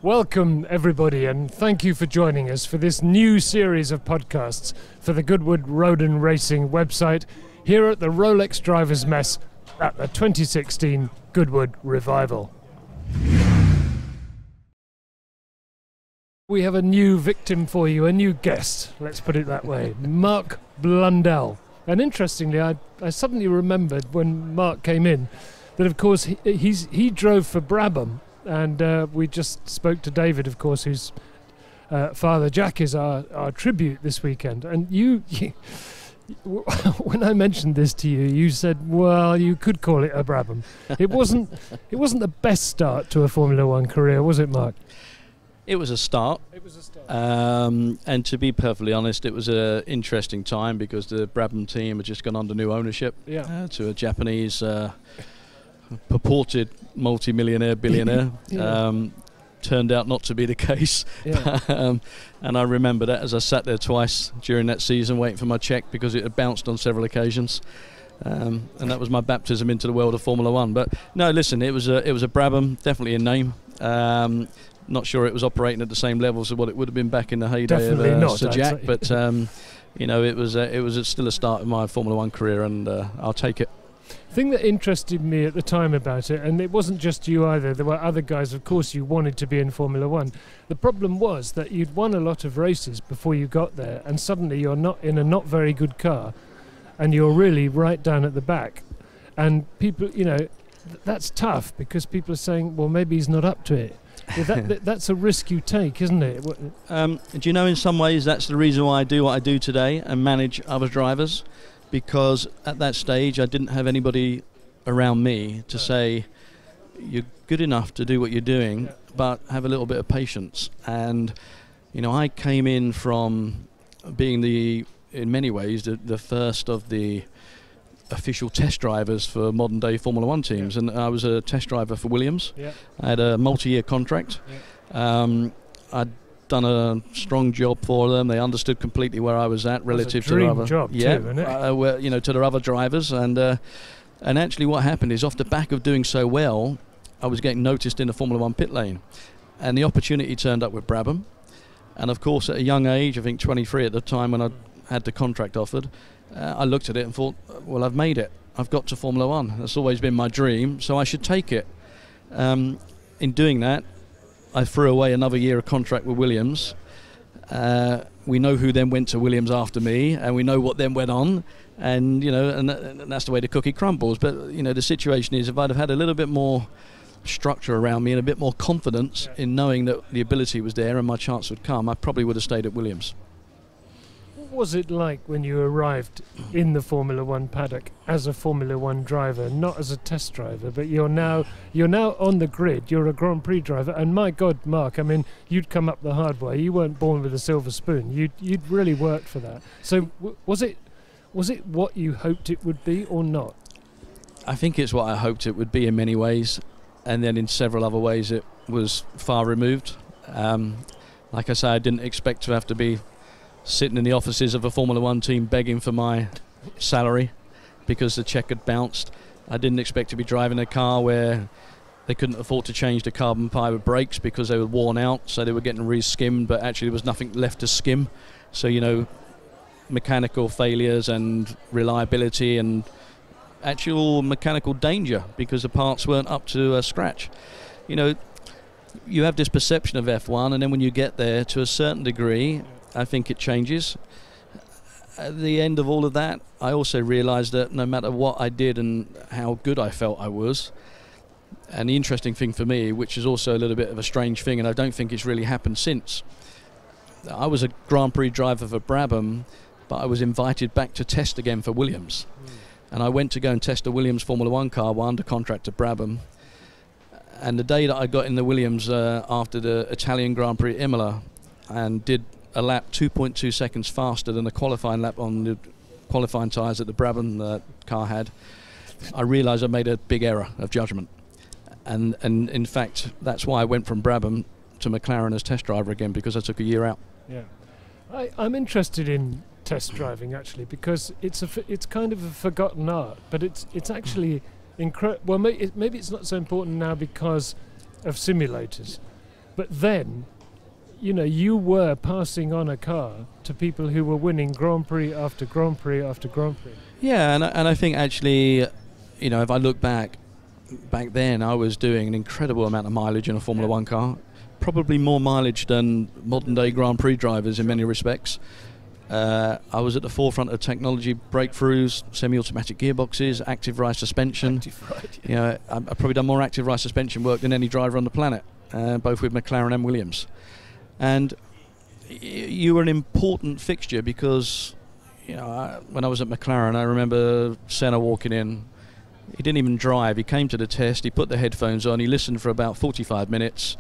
Welcome everybody, and thank you for joining us for this new series of podcasts for the Goodwood Road and Racing website here at the Rolex Drivers' Mess at the 2016 Goodwood Revival. We have a new victim for you, a new guest, let's put it that way, Mark Blundell. And interestingly, I suddenly remembered when Mark came in that of course he drove for Brabham. And we just spoke to David, of course, whose father Jack is our tribute this weekend. And you, when I mentioned this to you, you said, "Well, you could call it a Brabham." It wasn't the best start to a Formula One career, was it, Mark? It was a start. It was a start. And to be perfectly honest, it was an interesting time because the Brabham team had just gone under new ownership to a Japanese purported multi-millionaire billionaire. Turned out not to be the case. And I remember that as I sat there twice during that season waiting for my check because it had bounced on several occasions, and that was my baptism into the world of Formula One. But no, listen, it was a Brabham, definitely a name. Not sure it was operating at the same levels as what it would have been back in the heyday of Sir Jack, but you know, it was still a start of my Formula One career, and I'll take it. The thing that interested me at the time about it, and it wasn't just you either, there were other guys, of course, you wanted to be in Formula One. The problem was that you'd won a lot of races before you got there, and suddenly you're not in a not very good car, and you're really right down at the back. And people, you know, that's tough because people are saying, well, maybe he's not up to it. That's a risk you take, isn't it? Do you know, in some ways, that's the reason why I do what I do today and manage other drivers. Because at that stage I didn't have anybody around me to say you're good enough to do what you're doing, but have a little bit of patience. And you know, I came in from being in many ways the first of the official test drivers for modern day Formula One teams, and I was a test driver for Williams. I had a multi-year contract. I'd done a strong job for them. They understood completely where I was at relative to the other job too, isn't it? Well, you know, to the other drivers, and actually what happened is off the back of doing so well, I was getting noticed in the Formula One pit lane, and the opportunity turned up with Brabham. And of course, at a young age, I think 23 at the time when I had the contract offered, I looked at it and thought, well, I've made it. I've got to Formula One. That's always been my dream, so I should take it. In doing that, I threw away another year of contract with Williams. We know who then went to Williams after me, and we know what then went on, and you know, and that's the way the cookie crumbles. But you know, the situation is, if I'd have had a little bit more structure around me and a bit more confidence in knowing that the ability was there and my chance would come, I probably would have stayed at Williams. What was it like when you arrived in the Formula One paddock as a Formula One driver, not as a test driver, but you're now on the grid, you're a Grand Prix driver, and my God, Mark, I mean, you'd come up the hard way. You weren't born with a silver spoon. You'd really worked for that. So was it what you hoped it would be or not? I think it's what I hoped it would be in many ways, and then in several other ways it was far removed. Like I say, I didn't expect to have to be sitting in the offices of a Formula One team begging for my salary because the check had bounced. I didn't expect to be driving a car where they couldn't afford to change the carbon fibre brakes because they were worn out, so they were getting re-skimmed, but actually there was nothing left to skim. So, you know, mechanical failures and reliability and actual mechanical danger because the parts weren't up to scratch. You know, you have this perception of F1, and then when you get there, to a certain degree, I think it changes. At the end of all of that, I also realised that no matter what I did and how good I felt I was, and the interesting thing for me, which is also a little bit of a strange thing, and I don't think it's really happened since, I was a Grand Prix driver for Brabham, but I was invited back to test again for Williams. And I went to go and test a Williams Formula One car while under contract to Brabham. And the day that I got in the Williams after the Italian Grand Prix at Imola and did a lap 2.2 seconds faster than the qualifying lap on the qualifying tyres that the Brabham car had, I realised I made a big error of judgment. And in fact, that's why I went from Brabham to McLaren as test driver again, because I took a year out. Yeah, I'm interested in test driving actually, because it's kind of a forgotten art, but it's actually incredible. Well, maybe it's not so important now because of simulators, But then, you know, you were passing on a car to people who were winning Grand Prix after Grand Prix after Grand Prix. Yeah, and I think actually, you know, if I look back then, I was doing an incredible amount of mileage in a Formula One car. Probably more mileage than modern day Grand Prix drivers in many respects. I was at the forefront of technology breakthroughs, semi-automatic gearboxes, active ride suspension. You know, I've probably done more active ride suspension work than any driver on the planet, both with McLaren and Williams. And you were an important fixture because, you know, when I was at McLaren, I remember Senna walking in. He didn't even drive. He came to the test. He put the headphones on. He listened for about 45 minutes.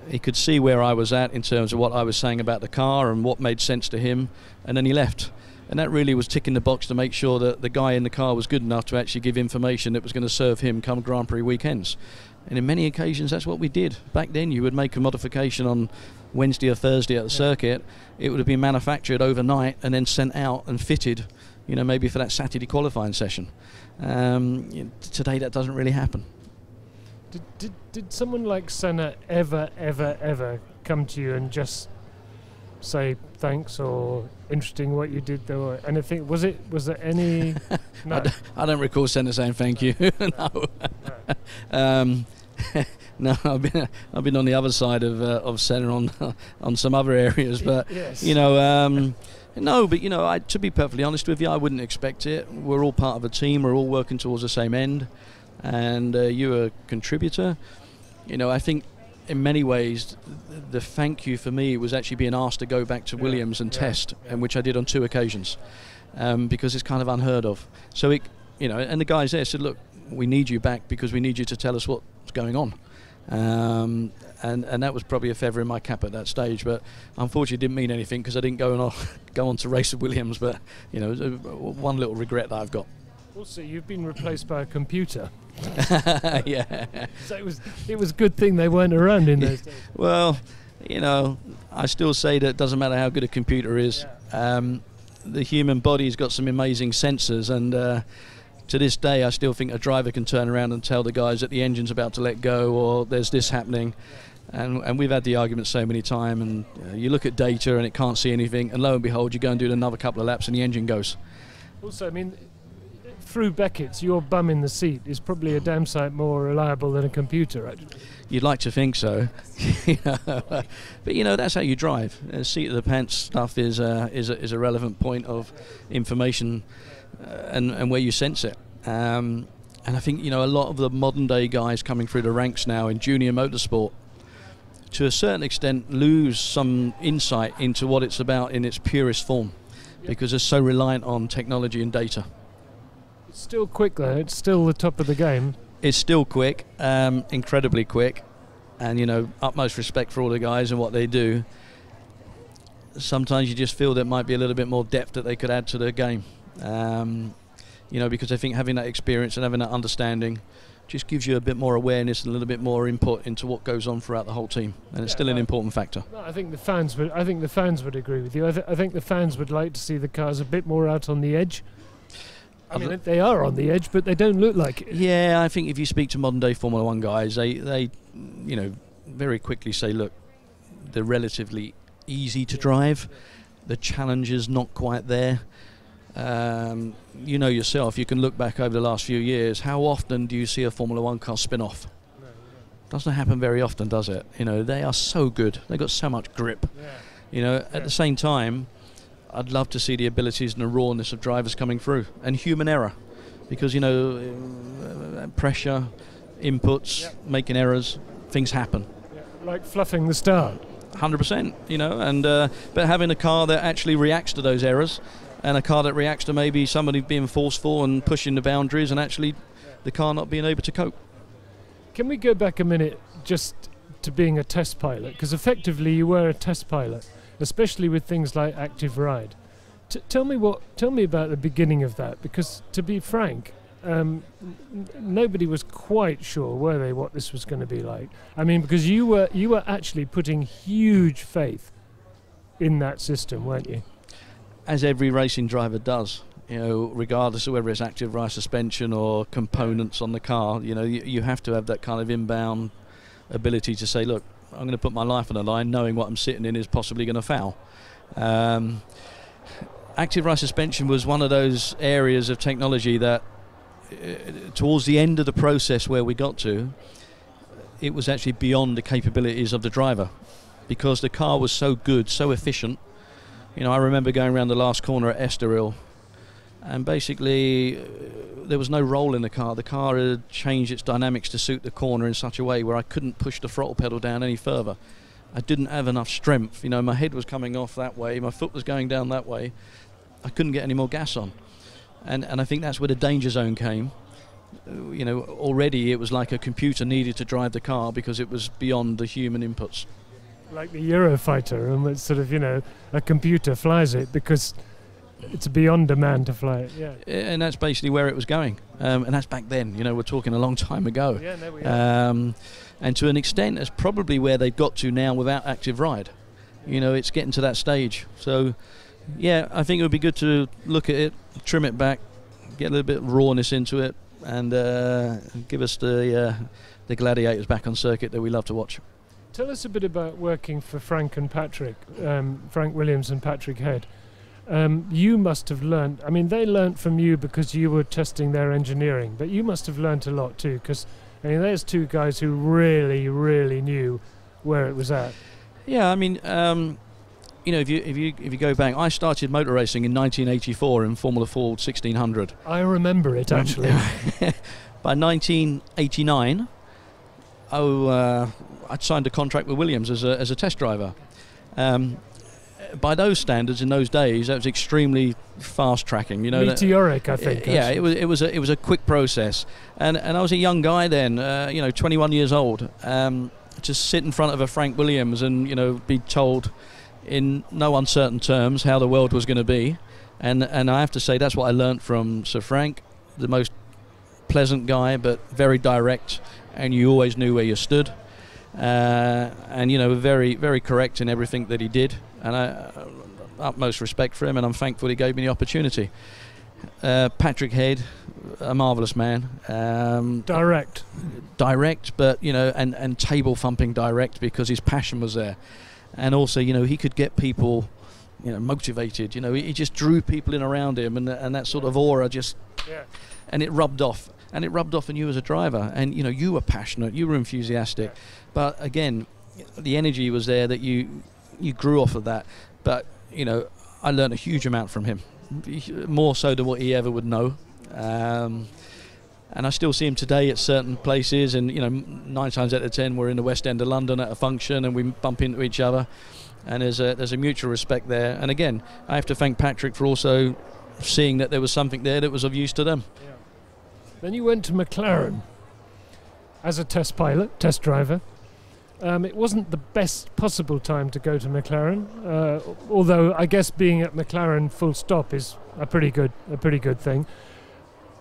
He could see where I was at in terms of what I was saying about the car and what made sense to him, and then he left. And that really was ticking the box to make sure that the guy in the car was good enough to actually give information that was going to serve him come Grand Prix weekends. And in many occasions, that's what we did. Back then, you would make a modification on Wednesday or Thursday at the circuit. It would have been manufactured overnight and then sent out and fitted, you know, maybe for that Saturday qualifying session. Today, that doesn't really happen. Did someone like Senna ever come to you and just say thanks or interesting what you did though, or anything? Was there any? No. I don't recall Senna saying thank you. No. No, I've been on the other side of Senna on some other areas, but yes. You know. No, but you know, to be perfectly honest with you, I wouldn't expect it. We're all part of a team. We're all working towards the same end, and you're a contributor. You know, I think in many ways, the thank you for me was actually being asked to go back to Williams and test, and which I did on 2 occasions, because it's kind of unheard of. So it, you know, and the guys there said, look, we need you back because we need you to tell us what's going on. And that was probably a feather in my cap at that stage, but unfortunately it didn't mean anything because I didn't go on to race with Williams. But you know, it was one little regret that I've got. Also, you've been replaced by a computer. Yeah. So it was a good thing they weren't around in those days. Well, you know, I still say that it doesn't matter how good a computer is. The human body's got some amazing sensors, and to this day, I still think a driver can turn around and tell the guys that the engine's about to let go or there's this happening. And we've had the argument so many times, and you look at data and it can't see anything, and lo and behold, you go and do another couple of laps and the engine goes. Also, I mean, through Beckett's, your bum in the seat is probably a damn sight more reliable than a computer, actually. You'd like to think so. But you know, that's how you drive. Seat of the pants stuff is a relevant point of information, and where you sense it. And I think, you know, a lot of the modern day guys coming through the ranks now in junior motorsport, to a certain extent, lose some insight into what it's about in its purest form, because they're so reliant on technology and data. It's still quick though. It's still the top of the game. It's still quick, incredibly quick, and you know, utmost respect for all the guys and what they do. Sometimes you just feel there might be a little bit more depth that they could add to the game. You know, because I think having that experience and having that understanding just gives you a bit more awareness and a little bit more input into what goes on throughout the whole team, and it's still an important factor. No, I think the fans would agree with you. I think the fans would like to see the cars a bit more out on the edge. I mean, they are on the edge, but they don't look like it. Yeah, I think if you speak to modern day Formula One guys, they you know, very quickly say, look, they're relatively easy to drive. The challenge is not quite there. You know yourself, you can look back over the last few years, how often do you see a Formula One car spin off? No. Doesn't happen very often, does it? You know, they are so good. They've got so much grip. You know, at the same time, I'd love to see the abilities and the rawness of drivers coming through, and human error, because, you know, pressure, inputs, making errors, things happen. Like fluffing the start. 100%, you know, and but having a car that actually reacts to those errors, and a car that reacts to maybe somebody being forceful and pushing the boundaries, and actually the car not being able to cope. Can we go back a minute just to being a test pilot? Because effectively you were a test pilot, especially with things like active ride. Tell me about the beginning of that, because to be frank, nobody was quite sure, were they, what this was going to be like? I mean, because you were actually putting huge faith in that system, weren't you? As every racing driver does, you know, regardless of whether it's active ride suspension or components on the car, you know, you have to have that kind of inbound ability to say, look, I'm going to put my life on the line, knowing what I'm sitting in is possibly going to foul. Active ride suspension was one of those areas of technology that towards the end of the process where we got to, it was actually beyond the capabilities of the driver, because the car was so good, so efficient. You know, I remember going around the last corner at Estoril, and basically there was no roll in the car. The car had changed its dynamics to suit the corner in such a way where I couldn't push the throttle pedal down any further. I didn't have enough strength. You know, my head was coming off that way, my foot was going down that way. I couldn't get any more gas on. And I think that's where the danger zone came. You know, already it was like a computer needed to drive the car because it was beyond the human inputs. Like the Eurofighter, and it's sort of, you know, a computer flies it because it's beyond a man to fly it. Yeah. And that's basically where it was going. And that's back then. You know, we're talking a long time ago. Yeah, no, we are. And to an extent, that's probably where they've got to now without active ride. You know, it's getting to that stage. So, yeah, I think it would be good to look at it, trim it back, get a little bit of rawness into it, and give us the gladiators back on circuit that we love to watch. Tell us a bit about working for Frank and Patrick, Frank Williams and Patrick Head. You must have learned, I mean, they learnt from you because you were testing their engineering, but you must have learnt a lot too, because I mean, there's two guys who really, really knew where it was at. Yeah, I mean, you know, if you go back, I started motor racing in 1984 in Formula Ford 1600. I remember it actually. By 1989, I'd signed a contract with Williams as a test driver. By those standards in those days, that was extremely fast tracking. You know, meteoric, I think. Yeah, it was a quick process, and I was a young guy then, you know, 21 years old. Just sit in front of a Frank Williams and, you know, be told in no uncertain terms how the world was going to be, and I have to say that's what I learnt from Sir Frank, the most pleasant guy but very direct, and you always knew where you stood, and you know, very, very correct in everything that he did, and I utmost respect for him, and I'm thankful he gave me the opportunity. Patrick Head, a marvellous man. Direct, but you know, and table thumping direct, because his passion was there. And also, you know, he could get people, you know, motivated. You know, he just drew people in around him, and that sort of aura just, and it rubbed off. And it rubbed off on you as a driver. And, you know, you were passionate, you were enthusiastic. But again, the energy was there that you grew off of that. But, you know, I learned a huge amount from him, more so than what he ever would know. And I still see him today at certain places, and you know, 9 times out of 10 we're in the West End of London at a function and we bump into each other, and there's a mutual respect there. And again, I have to thank Patrick for also seeing that there was something there that was of use to them. Yeah. Then you went to McLaren as a test pilot, test driver. It wasn't the best possible time to go to McLaren, although I guess being at McLaren full stop is a pretty good thing.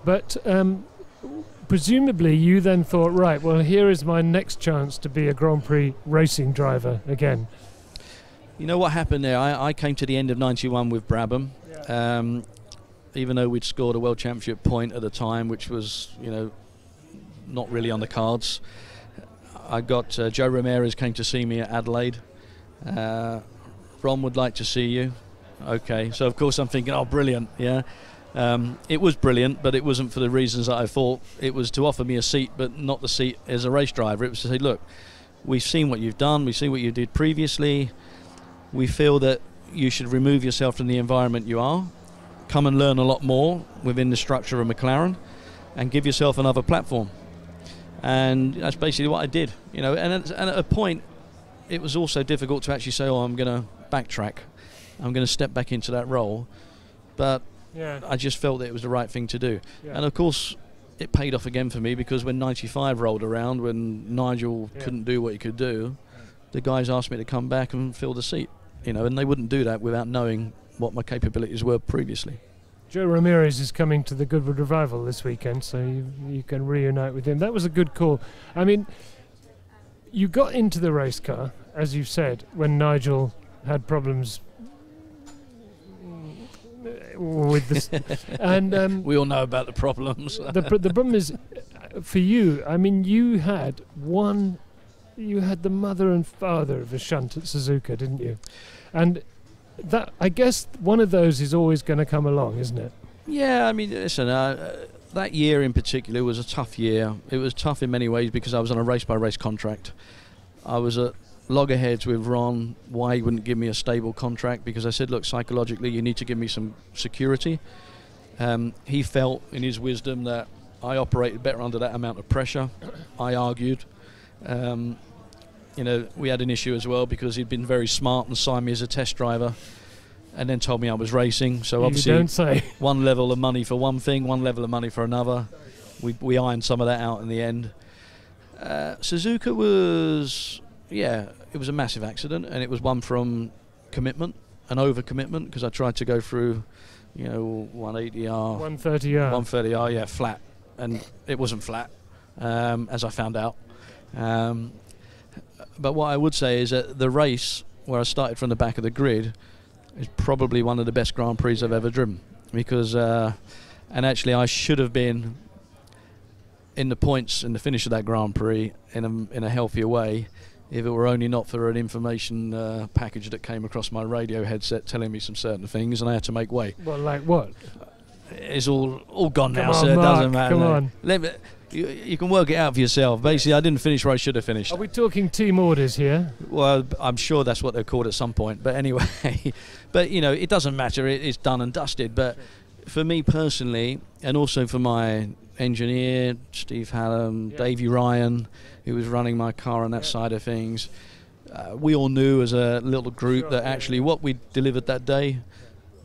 But presumably you then thought, right, well, here is my next chance to be a Grand Prix racing driver again. You know what happened there? I came to the end of 91 with Brabham, even though we'd scored a World Championship point at the time, which was, you know, not really on the cards. I got Joe Ramirez came to see me at Adelaide. Ron would like to see you. Okay, so of course I'm thinking, oh, brilliant, yeah. It was brilliant, but it wasn't for the reasons that I thought. It was to offer me a seat, but not the seat as a race driver. It was to say, look, we've seen what you've done, we've seen what you did previously. We feel that you should remove yourself from the environment you are, come and learn a lot more within the structure of McLaren, and give yourself another platform. And that's basically what I did, you know. And at a point, it was also difficult to actually say, oh, I'm going to backtrack, I'm going to step back into that role. But I just felt that it was the right thing to do. And of course, it paid off again for me, because when 95 rolled around, when Nigel couldn't do what he could do, the guys asked me to come back and fill the seat, you know, and they wouldn't do that without knowing what my capabilities were previously. Joe Ramirez is coming to the Goodwood Revival this weekend, so you can reunite with him. That was a good call. I mean, you got into the race car, as you've said, when Nigel had problems with this, and we all know about the problems. the problem is, for you, I mean, you had one you had the mother and father of a shunt at Suzuka, didn't you? And that, I guess, one of those is always going to come along, isn't it? Yeah, I mean, listen, that year in particular was a tough year. It was tough in many ways because I was on a race-by-race contract. I was at loggerheads with Ron why he wouldn't give me a stable contract, because I said, look, psychologically you need to give me some security. He felt in his wisdom that I operated better under that amount of pressure. I argued. We had an issue as well because he'd been very smart and signed me as a test driver and then told me I was racing. So obviously, you don't say. One level of money for one thing, one level of money for another. We ironed some of that out in the end. Suzuka was, it was a massive accident, and it was one from commitment and over-commitment, because I tried to go through, 180R. 130R. 130R, flat. And it wasn't flat, as I found out. But what I would say is that the race where I started from the back of the grid is probably one of the best Grand Prix I've ever driven, because and actually I should have been in the points in the finish of that Grand Prix in a healthier way if it were only not for an information package that came across my radio headset telling me some certain things, and I had to make way. Well, like what? It's all gone now, on, so it Mark, doesn't matter. Come on. You can work it out for yourself. Basically, I didn't finish where I should have finished. Are we talking team orders here? Well, I'm sure that's what they're called at some point. But anyway, it doesn't matter. It's done and dusted. But for me personally, and also for my engineer, Steve Hallam, Davey Ryan, who was running my car on that side of things, we all knew as a little group that actually what we delivered that day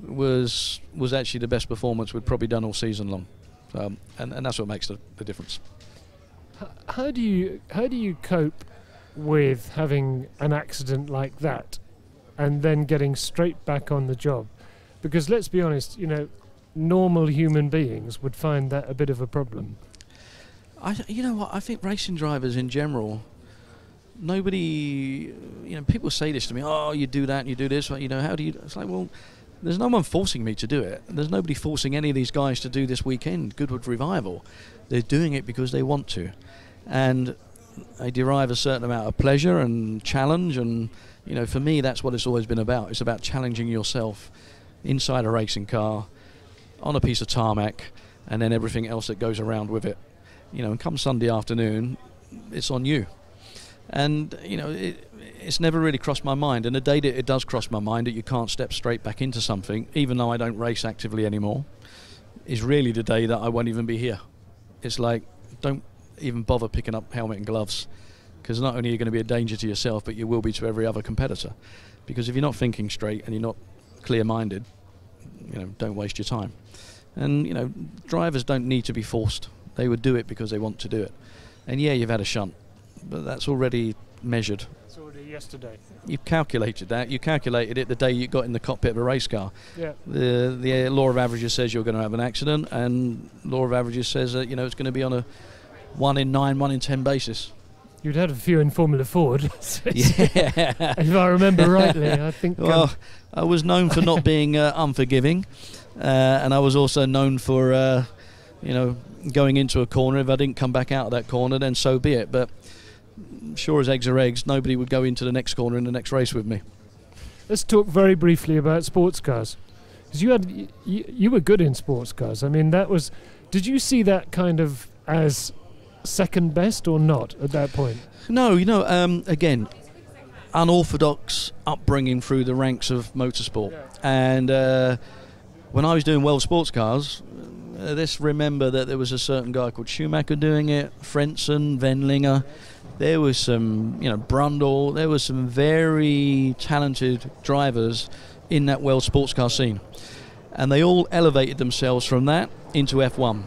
was actually the best performance we'd probably done all season long. And that's what makes the difference. How do you cope with having an accident like that and then getting straight back on the job? Because let's be honest, normal human beings would find that a bit of a problem. You know what? I think racing drivers in general, nobody, people say this to me, oh, you do that and you do this, how do you, it's like, well, there's no one forcing me to do it. There's nobody forcing any of these guys to do this weekend, Goodwood Revival. They're doing it because they want to. And they derive a certain amount of pleasure and challenge, and, for me, that's what it's always been about. It's about challenging yourself inside a racing car, on a piece of tarmac, and then everything else that goes around with it. And come Sunday afternoon, it's on you. And, it's never really crossed my mind. And the day that it does cross my mind that you can't step straight back into something, even though I don't race actively anymore, is really the day that I won't even be here. It's like, don't even bother picking up helmet and gloves, because not only are you going to be a danger to yourself, but you will be to every other competitor. Because if you're not thinking straight and you're not clear-minded, don't waste your time. And, drivers don't need to be forced. They would do it because they want to do it. And you've had a shunt, but that's already measured. It's already yesterday. You've calculated that. You calculated it the day you got in the cockpit of a race car. Yeah. The law of averages says you're going to have an accident, and law of averages says that it's going to be on a 1 in 9, 1 in 10 basis. You'd had a few in Formula Ford. Yeah. If I remember rightly, I think. Well, I was known for not being unforgiving, and I was also known for, going into a corner. If I didn't come back out of that corner, then so be it. But sure as eggs are eggs, nobody would go into the next corner in the next race with me. Let's talk very briefly about sports cars, because you were good in sports cars. I mean, did you see that kind of as second best or not at that point? No, again, unorthodox upbringing through the ranks of motorsport. Yeah. And when I was doing World Sports Cars, let's remember that there was a certain guy called Schumacher doing it, Frentzen, Wendlinger. There was some, Brundell. There was some very talented drivers in that World Sports Car scene. And they all elevated themselves from that into F1.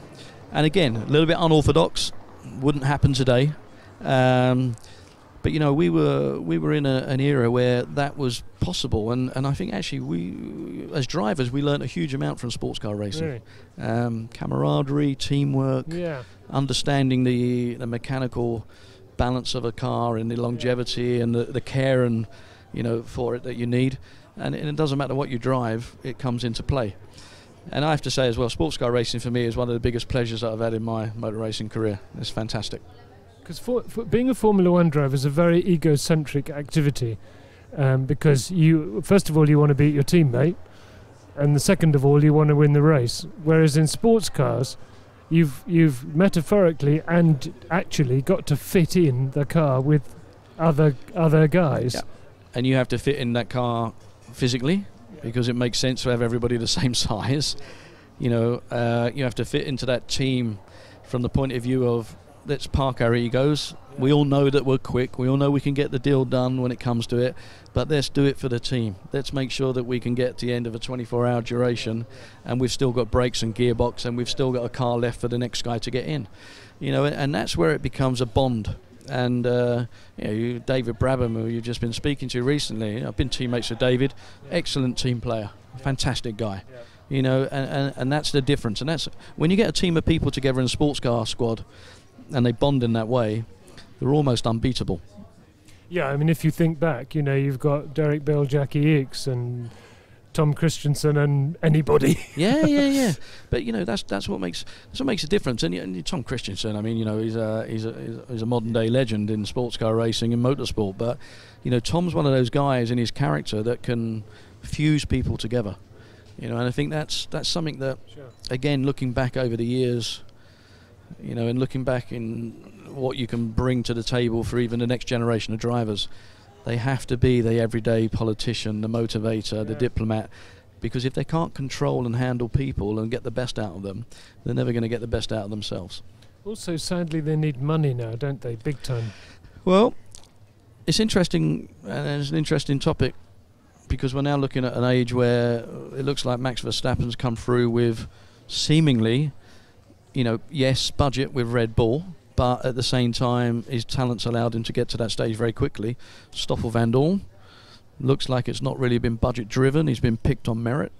And again, a little bit unorthodox, wouldn't happen today. But we were in an era where that was possible, and I think actually we, as drivers, we learned a huge amount from sports car racing. Really? Camaraderie, teamwork, understanding the mechanical balance of a car and the longevity and the care and for it that you need, and it doesn't matter what you drive, it comes into play. And I have to say as well, sports car racing for me is one of the biggest pleasures that I've had in my motor racing career. It's fantastic. Because being a Formula One driver is a very egocentric activity, because you, first of all, you want to beat your teammate, and the second of all, you want to win the race. Whereas in sports cars, you've metaphorically and actually got to fit in the car with other guys. Yeah. And you have to fit in that car physically, because it makes sense to have everybody the same size. You know, you have to fit into that team from the point of view of, let's park our egos. We all know that we're quick. We all know we can get the deal done when it comes to it. But let's do it for the team. Let's make sure that we can get to the end of a 24-hour duration, and we've still got brakes and gearbox, and we've still got a car left for the next guy to get in. You know, and that's where it becomes a bond. And David Brabham, who you've just been speaking to recently, I've been teammates with David. Excellent team player, fantastic guy. You know, and that's the difference. And that's when you get a team of people together in a sports car squad, and they bond in that way, they're almost unbeatable. Yeah, I mean, if you think back, you know, you've got Derek Bell, Jackie Ickx, and Tom Christensen, and anybody. Yeah. But you know, that's what makes a difference. And Tom Christensen, I mean, you know, he's a modern day legend in sports car racing and motorsport. But you know, Tom's one of those guys in his character that can fuse people together. You know, and I think that's something that, again, looking back over the years, you know, and looking back in what you can bring to the table for even the next generation of drivers, they have to be the everyday politician, the motivator, the diplomat, because if they can't control and handle people and get the best out of them, they're never going to get the best out of themselves. Also, sadly, they need money now, don't they? Big time. Well, it's interesting, and it's an interesting topic, because we're now looking at an age where it looks like Max Verstappen's come through with seemingly, you know, yes, budget with Red Bull, but at the same time, his talents allowed him to get to that stage very quickly. Stoffel van Dorn looks like it's not really been budget driven. He's been picked on merit.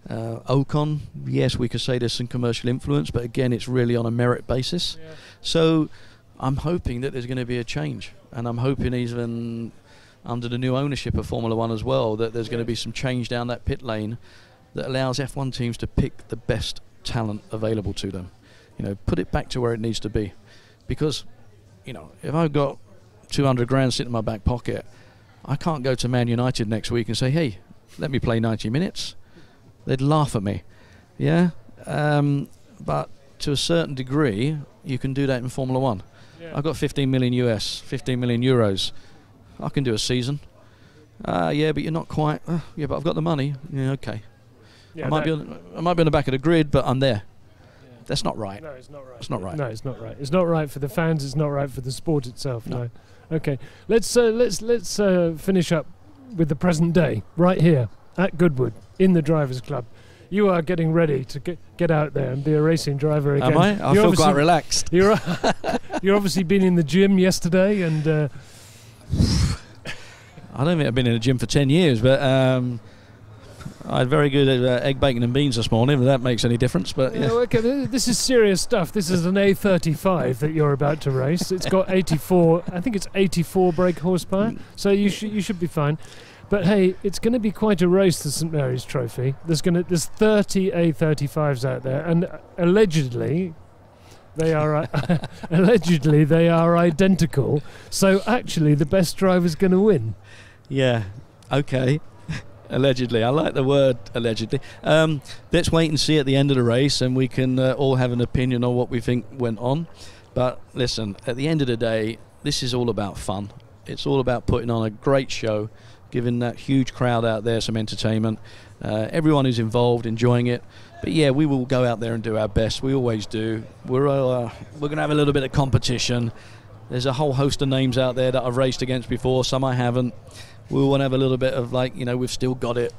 Ocon, yes, we could say there's some commercial influence, but again, it's really on a merit basis. Yeah. So I'm hoping that there's going to be a change, and I'm hoping even under the new ownership of Formula One as well, that there's going to be some change down that pit lane that allows F1 teams to pick the best talent available to them. You know, put it back to where it needs to be. Because, you know, if I've got 200 grand sitting in my back pocket, I can't go to Man United next week and say, hey, let me play 90 minutes. They'd laugh at me. Yeah? But to a certain degree, you can do that in Formula One. Yeah. I've got 15 million US, 15 million euros. I can do a season. Yeah, but you're not quite. Yeah, but I've got the money. Yeah, okay. Yeah, I might be on the back of the grid, but I'm there. That's not right. No, it's not right. It's not right. No, it's not right. It's not right for the fans. It's not right for the sport itself. No. Okay. Let's finish up with the present day, right here at Goodwood in the Drivers' Club. You are getting ready to get out there and be a racing driver again. Am I? I feel quite relaxed. You're obviously been in the gym yesterday, and I don't think I've been in the gym for 10 years, but I had very good egg, bacon and beans this morning, if that makes any difference. But yeah. Okay, this is serious stuff. This is an A35 that you're about to race. It's got 84, I think it's 84 brake horsepower, so you should be fine. But hey, it's going to be quite a race, the St Mary's Trophy. There's 30 A35s out there, and allegedly they are identical. So actually, the best driver's going to win. Yeah. Okay. Allegedly. I like the word allegedly. Let's wait and see at the end of the race, and we can all have an opinion on what we think went on. But listen, at the end of the day, this is all about fun. It's all about putting on a great show, giving that huge crowd out there some entertainment. Everyone who's involved enjoying it. But yeah, we will go out there and do our best. We always do. We're going to have a little bit of competition. There's a whole host of names out there that I've raced against before. Some I haven't. We want to have a little bit of, like, you know, we've still got it.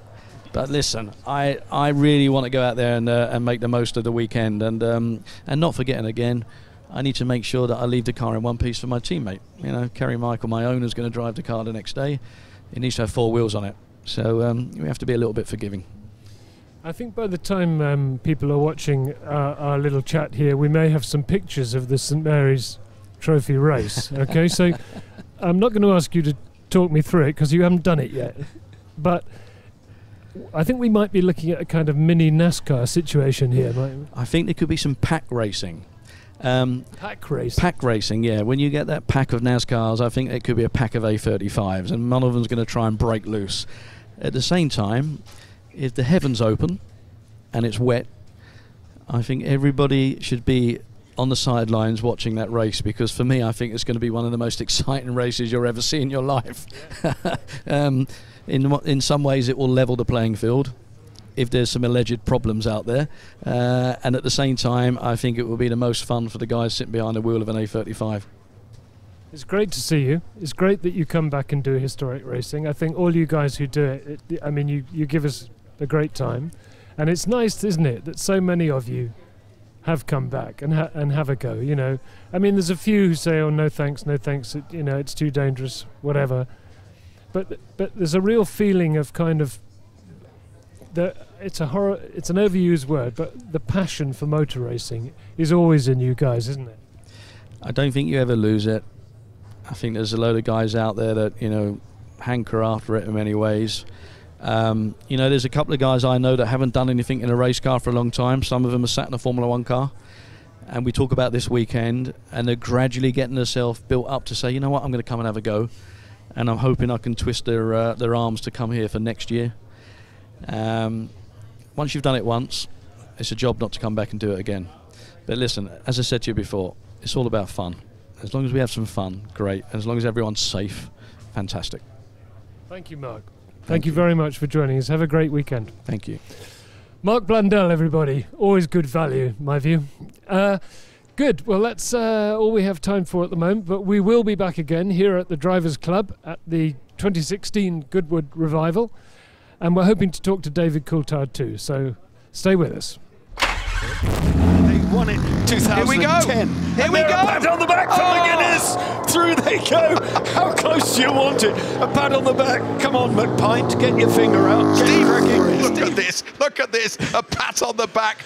But listen, I really want to go out there and make the most of the weekend, and not forgetting again, I need to make sure that I leave the car in one piece for my teammate. You know, Kerry Michael, my owner, is going to drive the car the next day. It needs to have 4 wheels on it, so we have to be a little bit forgiving. I think by the time people are watching our little chat here, we may have some pictures of the St Mary's Trophy race. Okay, so I'm not going to ask you to talk me through it because you haven't done it yet, but I think we might be looking at a kind of mini NASCAR situation here, mightn't we? I think there could be some pack racing, Pack racing. Pack racing, yeah. When you get that pack of NASCARs, I think it could be a pack of A35s, and none of them's going to try and break loose. At the same time, if the heavens open and it's wet, I think everybody should be on the sidelines watching that race, because for me, I think it's going to be one of the most exciting races you'll ever see in your life. In some ways, it will level the playing field if there's some alleged problems out there, and at the same time, I think it will be the most fun for the guys sitting behind the wheel of an A35. It's great to see you. It's great that you come back and do historic racing. I think all you guys who do it, I mean, you give us a great time, and it's nice, isn't it, that so many of you have come back and have a go. You know, I mean, there's a few who say, "Oh, no thanks, no thanks. You know, it's too dangerous, whatever." But there's a real feeling of kind of it's an overused word, but the passion for motor racing is always in you guys, isn't it? I don't think you ever lose it. I think there's a load of guys out there that, you know, hanker after it in many ways. You know, there's a couple of guys I know that haven't done anything in a race car for a long time. Some of them are sat in a Formula One car, and we talk about this weekend, and they're gradually getting themselves built up to say, you know what, I'm going to come and have a go, and I'm hoping I can twist their arms to come here for next year. Once you've done it once, it's a job not to come back and do it again. But listen, as I said to you before, it's all about fun. As long as we have some fun, great. And as long as everyone's safe, fantastic. Thank you, Mark. Thank you very much for joining us. Have a great weekend. Thank you. Mark Blundell, everybody. Always good value, in my view. Good. Well, that's all we have time for at the moment, but we will be back again here at the Drivers' Club at the 2016 Goodwood Revival, and we're hoping to talk to David Coulthard too, so stay with us. They won it 2010. Here we go. Here we go. A pat on the back from McGuinness. Through they go. How close do you want it? A pat on the back. Come on, McPint. Get your finger out. Steve, look at this. Look at this. A pat on the back.